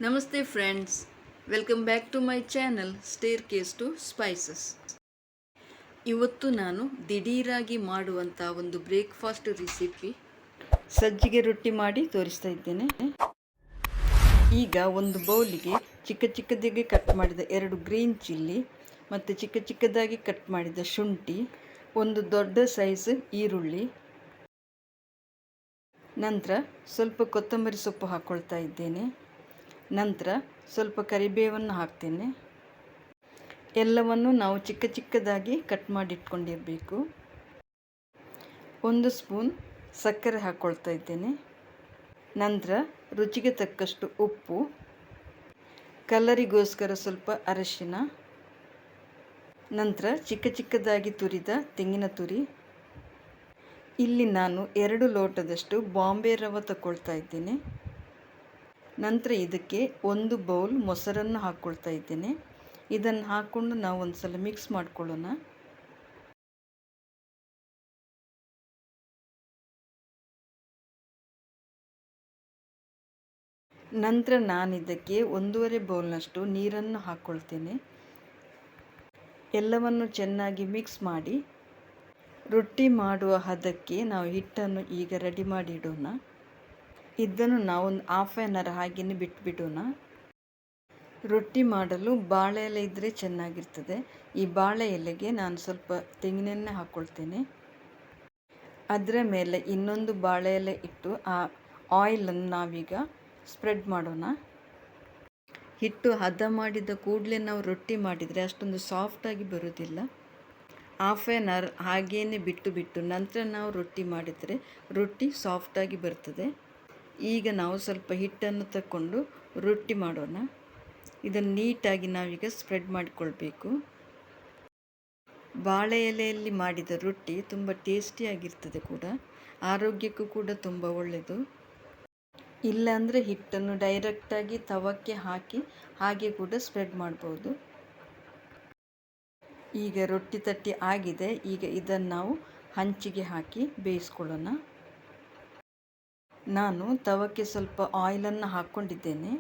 ನಮಸ್ತೆ friends, welcome back to my channel staircase to spices. ಇವತ್ತು ನಾನು ದಿಢೀರಾಗಿ ಮಾಡುವಂಥ ಒಂದು ಬ್ರೇಕ್ಫಾಸ್ಟ್ ರೆಸಿಪಿ ಸಜ್ಜಿಗೆ ರೊಟ್ಟಿ ಮಾಡಿ ತೋರಿಸ್ತಾ ಇದ್ದೇನೆ. ಈಗ ಒಂದು ಬೌಲಿಗೆ ಚಿಕ್ಕ ಚಿಕ್ಕದಾಗಿ ಕಟ್ ಮಾಡಿದ 2 ಗ್ರೀನ್ ಚಿಲ್ಲಿ ಮತ್ತು ಚಿಕ್ಕ ಚಿಕ್ಕದಾಗಿ ಕಟ್ ಮಾಡಿದ ಶುಂಠಿ, ಒಂದು ದೊಡ್ಡ ಸೈಜ್ ಈರುಳ್ಳಿ, ನಂತರ ಸ್ವಲ್ಪ ಕೊತ್ತಂಬರಿ ಸೊಪ್ಪು ಹಾಕ್ಕೊಳ್ತಾ ಇದ್ದೇನೆ. ನಂತರ ಸ್ವಲ್ಪ ಕರಿಬೇವನ್ನು ಹಾಕ್ತೇನೆ. ಎಲ್ಲವನ್ನು ನಾವು ಚಿಕ್ಕ ಚಿಕ್ಕದಾಗಿ ಕಟ್ ಮಾಡಿಟ್ಕೊಂಡಿರಬೇಕು. 1 ಸ್ಪೂನ್ ಸಕ್ಕರೆ ಹಾಕ್ಕೊಳ್ತಾ ಇದ್ದೇನೆ. ನಂತರ ರುಚಿಗೆ ತಕ್ಕಷ್ಟು ಉಪ್ಪು, ಕಲರಿಗೋಸ್ಕರ ಸ್ವಲ್ಪ ಅರಿಶಿನ, ನಂತರ ಚಿಕ್ಕ ಚಿಕ್ಕದಾಗಿ ತುರಿದ ತೆಂಗಿನ ತುರಿ. ಇಲ್ಲಿ ನಾನು 2 ಲೋಟದಷ್ಟು ಬಾಂಬೆ ರವೆ ತಗೊಳ್ತಾ ಇದ್ದೇನೆ. ನಂತರ ಇದಕ್ಕೆ 1 ಬೌಲ್ ಮೊಸರನ್ನು ಹಾಕ್ಕೊಳ್ತಾ ಇದ್ದೇನೆ. ಇದನ್ನು ಹಾಕ್ಕೊಂಡು ನಾವು ಒಂದು ಸಲ ಮಿಕ್ಸ್ ಮಾಡ್ಕೊಳ್ಳೋಣ. ನಂತರ ನಾನು ಇದಕ್ಕೆ 1.5 ಬೌಲ್ನಷ್ಟು ನೀರನ್ನು ಹಾಕ್ಕೊಳ್ತೇನೆ. ಎಲ್ಲವನ್ನು ಚೆನ್ನಾಗಿ ಮಿಕ್ಸ್ ಮಾಡಿ ರೊಟ್ಟಿ ಮಾಡುವ ಹದಕ್ಕೆ ನಾವು ಹಿಟ್ಟನ್ನು ಈಗ ರೆಡಿ ಮಾಡಿ ಇಡೋಣ. ಇದನ್ನು ನಾವು ಒಂದು ½ ಆನ್ ಅವರ್ ಹಾಗೆಯೇ ಬಿಟ್ಬಿಡೋಣ. ರೊಟ್ಟಿ ಮಾಡಲು ಬಾಳೆ ಎಲೆ ಇದ್ದರೆ ಚೆನ್ನಾಗಿರ್ತದೆ. ಈ ಬಾಳೆ ಎಲೆಗೆ ನಾನು ಸ್ವಲ್ಪ ತೆಂಗಿನೆಣ್ಣೆ ಹಾಕ್ಕೊಳ್ತೇನೆ. ಅದರ ಮೇಲೆ ಇನ್ನೊಂದು ಬಾಳೆ ಎಲೆ ಇಟ್ಟು ಆ ಆಯಿಲನ್ನು ನಾವೀಗ ಸ್ಪ್ರೆಡ್ ಮಾಡೋಣ. ಹಿಟ್ಟು ಹದ ಮಾಡಿದ ಕೂಡಲೇ ನಾವು ರೊಟ್ಟಿ ಮಾಡಿದರೆ ಅಷ್ಟೊಂದು ಸಾಫ್ಟಾಗಿ ಬರೋದಿಲ್ಲ. ½ ಆನ್ ಅವರ್ ಹಾಗೇ ಬಿಟ್ಟು ನಂತರ ನಾವು ರೊಟ್ಟಿ ಮಾಡಿದರೆ ರೊಟ್ಟಿ ಸಾಫ್ಟಾಗಿ ಬರ್ತದೆ. ಈಗ ನಾವು ಸ್ವಲ್ಪ ಹಿಟ್ಟನ್ನು ತಗೊಂಡು ರೊಟ್ಟಿ ಮಾಡೋಣ. ಇದನ್ನು ನೀಟಾಗಿ ನಾವೀಗ ಸ್ಪ್ರೆಡ್ ಮಾಡಿಕೊಳ್ಬೇಕು. ಬಾಳೆ ಎಲೆಯಲ್ಲಿ ಮಾಡಿದ ರೊಟ್ಟಿ ತುಂಬ ಟೇಸ್ಟಿಯಾಗಿರ್ತದೆ ಕೂಡ, ಆರೋಗ್ಯಕ್ಕೂ ಕೂಡ ತುಂಬ ಒಳ್ಳೆಯದು. ಇಲ್ಲಾಂದರೆ ಹಿಟ್ಟನ್ನು ಡೈರೆಕ್ಟಾಗಿ ತವಕ್ಕೆ ಹಾಕಿ ಹಾಗೆ ಕೂಡ ಸ್ಪ್ರೆಡ್ ಮಾಡ್ಬೋದು. ಈಗ ರೊಟ್ಟಿ ತಟ್ಟಿ ಆಗಿದೆ. ಈಗ ಇದನ್ನು ನಾವು ಹಂಚಿಗೆ ಹಾಕಿ ಬೇಯಿಸ್ಕೊಳ್ಳೋಣ. ನಾನು ತವಕ್ಕೆ ಸ್ವಲ್ಪ ಆಯಿಲನ್ನು ಹಾಕ್ಕೊಂಡಿದ್ದೇನೆ.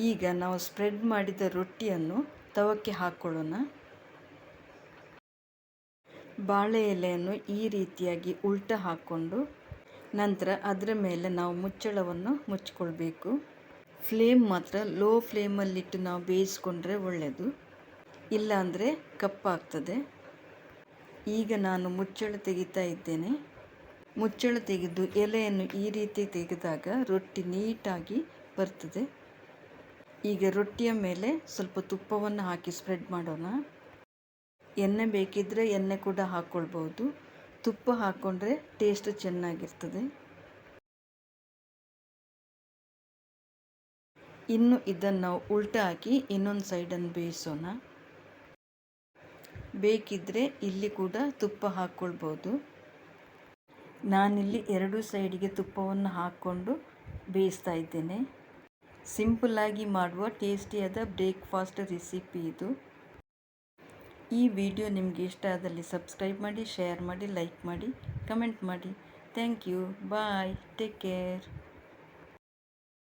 ಈಗ ನಾವು ಸ್ಪ್ರೆಡ್ ಮಾಡಿದ ರೊಟ್ಟಿಯನ್ನು ತವಕ್ಕೆ ಹಾಕ್ಕೊಳ್ಳೋಣ. ಬಾಳೆ ಎಲೆಯನ್ನು ಈ ರೀತಿಯಾಗಿ ಉಲ್ಟ ಹಾಕ್ಕೊಂಡು ನಂತರ ಅದರ ಮೇಲೆ ನಾವು ಮುಚ್ಚಳವನ್ನು ಮುಚ್ಚಿಕೊಳ್ಬೇಕು. ಫ್ಲೇಮ್ ಮಾತ್ರ ಲೋ ಫ್ಲೇಮಲ್ಲಿಟ್ಟು ನಾವು ಬೇಯಿಸ್ಕೊಂಡ್ರೆ ಒಳ್ಳೆಯದು, ಇಲ್ಲಾಂದರೆ ಕಪ್ಪಾಗ್ತದೆ. ಈಗ ನಾನು ಮುಚ್ಚಳ ತೆಗಿತಾ ಇದ್ದೇನೆ. ಮುಚ್ಚಳ ತೆಗೆದು ಎಲೆಯನ್ನು ಈ ರೀತಿ ತೆಗೆದಾಗ ರೊಟ್ಟಿ ನೀಟಾಗಿ ಬರ್ತದೆ. ಈಗ ರೊಟ್ಟಿಯ ಮೇಲೆ ಸ್ವಲ್ಪ ತುಪ್ಪವನ್ನು ಹಾಕಿ ಸ್ಪ್ರೆಡ್ ಮಾಡೋಣ. ಎಣ್ಣೆ ಬೇಕಿದ್ದರೆ ಎಣ್ಣೆ ಕೂಡ ಹಾಕ್ಕೊಳ್ಬೋದು. ತುಪ್ಪ ಹಾಕ್ಕೊಂಡ್ರೆ ಟೇಸ್ಟ್ ಚೆನ್ನಾಗಿರ್ತದೆ. ಇನ್ನು ಇದನ್ನು ನಾವು ಉಲ್ಟ ಹಾಕಿ ಇನ್ನೊಂದು ಸೈಡನ್ನು ಬೇಯಿಸೋಣ. ಬೇಕಿದ್ದರೆ ಇಲ್ಲಿ ಕೂಡ ತುಪ್ಪ ಹಾಕ್ಕೊಳ್ಬೋದು. ನಾನಿಲ್ಲಿ 2 ಸೈಡಿಗೆ ತುಪ್ಪವನ್ನು ಹಾಕ್ಕೊಂಡು ಬೇಯಿಸ್ತಾ ಇದ್ದೇನೆ. ಸಿಂಪಲ್ಲಾಗಿ ಮಾಡುವ ಟೇಸ್ಟಿಯಾದ ಬ್ರೇಕ್ಫಾಸ್ಟ್ ರೆಸಿಪಿ ಇದು. ಈ ವಿಡಿಯೋ ನಿಮಗೆ ಇಷ್ಟ ಆದಲ್ಲಿ ಸಬ್ಸ್ಕ್ರೈಬ್ ಮಾಡಿ, ಶೇರ್ ಮಾಡಿ, ಲೈಕ್ ಮಾಡಿ, ಕಮೆಂಟ್ ಮಾಡಿ. Thank you. Bye. Take care.